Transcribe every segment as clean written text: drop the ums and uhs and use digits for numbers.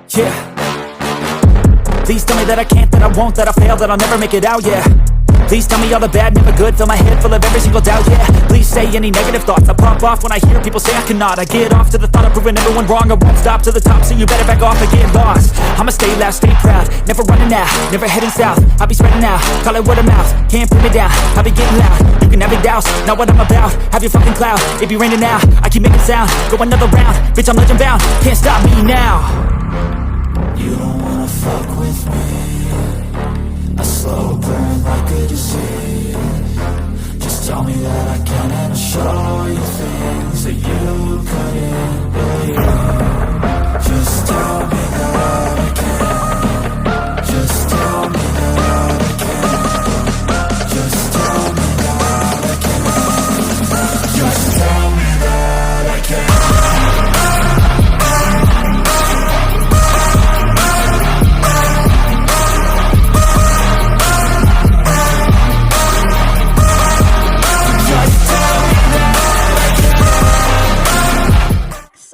Yeah. Please tell me that I can't, that I won't, that I fail, that I'll never make it out, yeah. Please tell me all the bad, never good, fill my head full of every single doubt, yeah. Please say any negative thoughts, I pop off when I hear people say I cannot. I get off to the thought of proving everyone wrong, I won't stop to the top, so you better back off and get lost. I'ma stay loud, stay proud, never running out, never heading south. I'll be spreading out, call it word of mouth, can't put me down, I'll be getting loud. You can have your doubts, not what I'm about, have your fucking cloud. It be raining now, I keep making sound, go another round, bitch I'm legend bound, can't stop me now. You don't wanna fuck with me, a slow burn like a disease. Just tell me that I can and I'll show you things that you couldn't believe. Just tell me that I can. Just tell me that I can. Just tell me that I can. Just tell me that I can.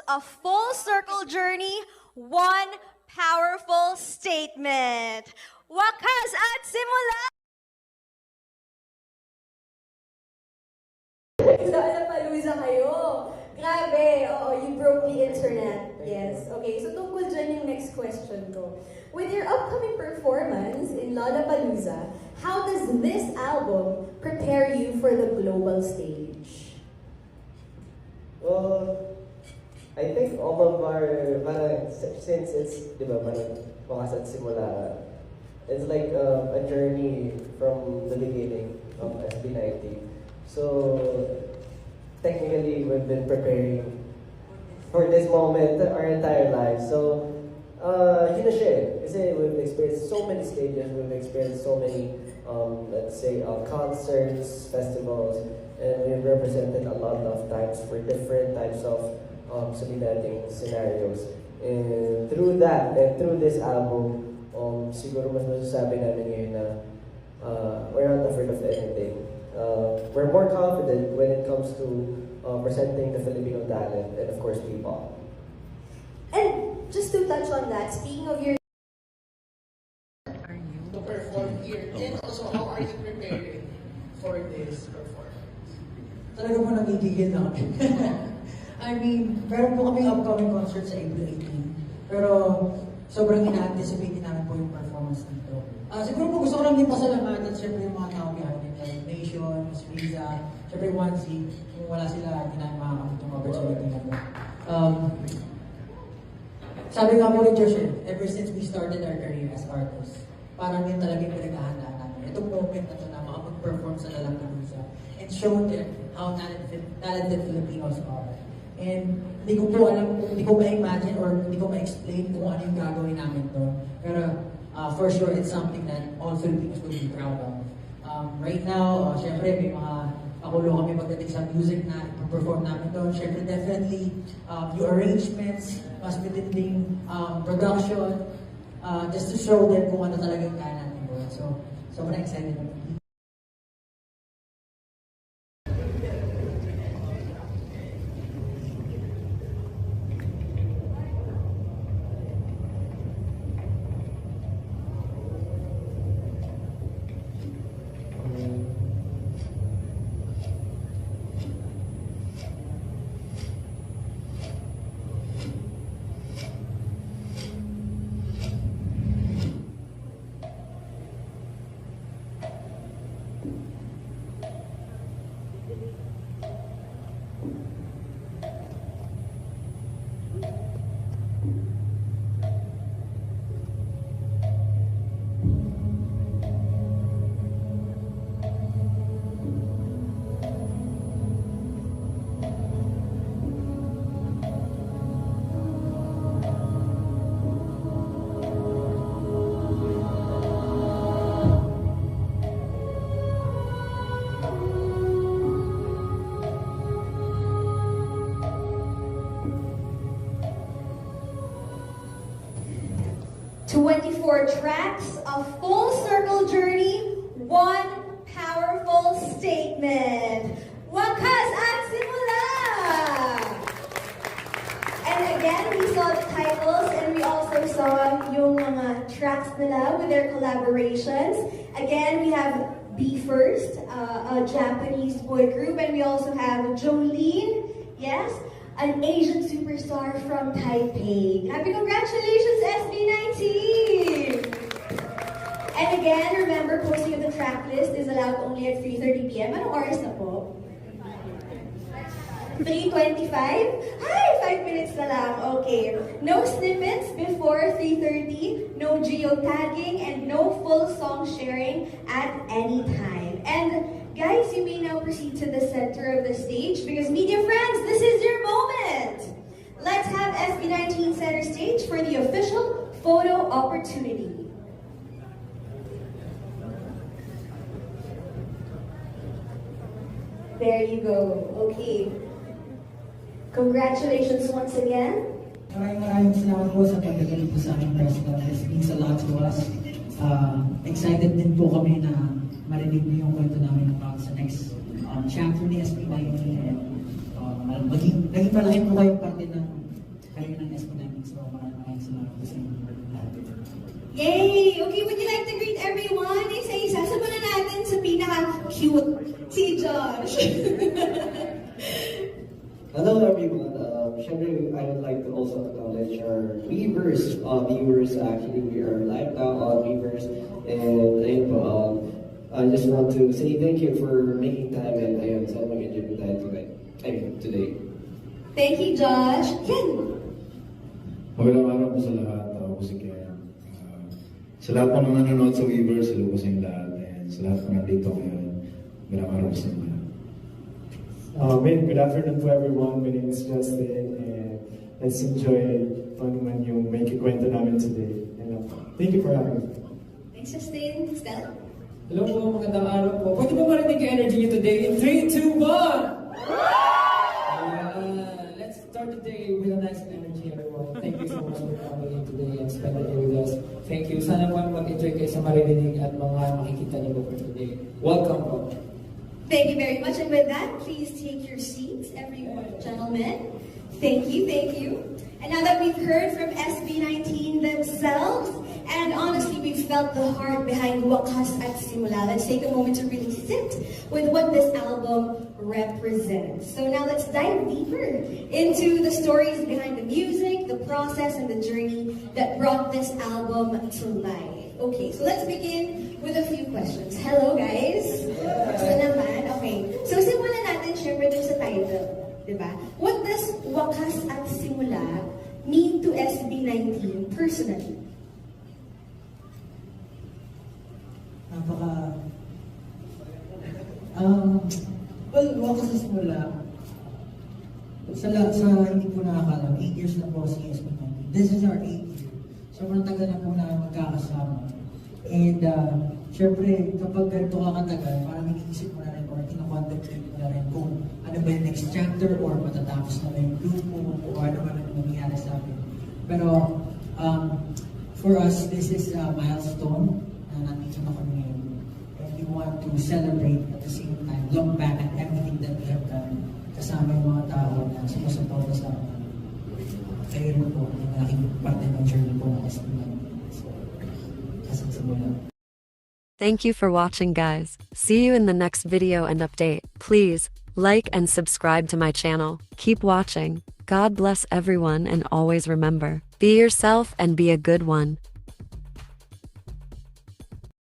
A full circle journey, one powerful statement. Wakas at simula! Sa Lollapalooza kayo. Grabe, oo, you broke the internet. Yes, okay. So tungkol dyan yung next question ko. With your upcoming performance in Lollapalooza, how does this album prepare you for the global stage? Well, I think all of our, since it's, di ba, Wakas at Simula, it's like a journey from the beginning of SB90. So, technically, we've been preparing for this moment our entire lives. So, yun na siya eh. Kasi we've experienced so many stages, we've experienced so many, let's say, concerts, festivals, and we've represented a lot of times for different types of solidating scenarios. And through that, and through this album, siguro mas masasabi namin ngayon na we're not afraid of anything. We're more confident when it comes to presenting the Filipino talent and of course P-pop. And just to touch on that, speaking of your to perform here, and also how are you preparing for this performance? Talaga po nagigigil lang. I mean, meron po kami upcoming concert sa April 18. Pero sobrang ina-anticipate namin po yung performance nito. Siguro po gusto ko lang din pasalamatan siyempre yung mga tao behind it. Like Nation, Miss Riza, siyempre Wansi. Kung wala sila, hindi namin makakapit yung opportunity na po. Sabi nga po ni Josh, ever since we started our career as artists, parang yun talaga yung pinaghahandaan namin. Itong moment na ito na makapag-perform sa Lollapalooza and show them how talented Filipinos are. And hindi ko po alam, hindi ko ma-imagine or hindi ko ma-explain kung ano yung gagawin namin doon. Pero for sure, it's something that all Filipinos will be proud of. Right now, syempre may mga pakulo kami pagdating sa music na perform namin doon. Syempre, definitely, yung arrangements, mas matinding production, just to show them kung ano talaga yung kaya natin doon. So, sobrang excited naman. Tracks, a full circle journey, one powerful statement. acts nila with their collaborations. Again, we have Be First, a Japanese boy group, and we also have Jolene, yes, an Asian superstar from Taipei. Happy congratulations, SB19! And again, remember, posting of the track list is allowed only at 3:30 p.m. Anong oras na po? 3:25? Hi! 5 minutes na lang. Okay. No snippets before 3:30, no geotagging, and no full song sharing at any time. And guys, you may now proceed to the center of the stage because media friends, this is your moment! Let's have SB19 center stage for the official photo opportunity. There you go. Okay. Congratulations once again. Maraming salamat po sa pagdating po sa aming press club. This means a lot to us. Excited din po kami na marinig niyo yung kwento namin about sa next chapter ni SB19. And naging malaki po kayong parte ng career ng SB19. So maraming salamat po sa inyo. Yay! Okay, would you like to greet everyone? Isa-isa. Sabunan natin sa pinaka-cute, si Josh. Hello everyone. Syempre, I would like to also acknowledge our Weverse viewers. Actually, we are live now on Weverse. And ayun po, I just want to say thank you for making time and ayun, sana mag-enjoy tayo today. Thank you, Josh. Ken! Magandang araw po sa lahat. Ako po si Ken. Sa lahat po ng nanonood sa Weverse, hello po sa inyong lahat. And sa lahat po nandito ngayon, magandang araw po sa inyo. Good afternoon to everyone. My name is Justin, and let's enjoy kung ano man yung may kikwento namin today. And thank you for having me. Thanks, Justin. Stella? Hello po, magandang araw po. Pwede ba marinig yung energy niyo today in 3, 2, 1? Let's start the day with a nice energy, everyone. Thank you so much for coming in today and spending the day with us. Thank you. Sana po mag-enjoy kayo sa maririnig at mga makikita niyo po for today. Welcome po. Thank you very much. And with that, please take your seats, everyone, gentlemen. Thank you, thank you. And now that we've heard from SB19 themselves, and honestly, we've felt the heart behind Wakas at Simula, let's take a moment to really sit with what this album represents. So now let's dive deeper into the stories behind the music, the process, and the journey that brought this album to life. Okay, so let's begin with a few questions. Hello, guys! Gusto naman? Okay. So simulan natin, syempre, dun sa title. Diba? What does Wakas at Simula mean to SB19 personally? Well, Wakas at Simula, sa hindi po nakakalam, 8 years na po si SB19. This is our 8th year. Sobrang tagal na po namin magkakasama. And, syempre, kapag ganito ka katagal, parang iniisip mo na rin or kinakontemplate mo na rin kung ano ba yung next chapter or matatapos na ba yung grupo o ano ba yung mangyayari sa akin. Pero, for us, this is a milestone na nandito na kami ngayon. And we want to celebrate at the same time, look back at everything that we have done kasama yung mga tao na sumusuporta sa amin. Kayo rin po, yung malaking parte ng journey po ng SB19. So, kasang simula. Thank you for watching, guys. See you in the next video and update. Please like and subscribe to my channel. Keep watching. God bless everyone, and always remember, be yourself and be a good one.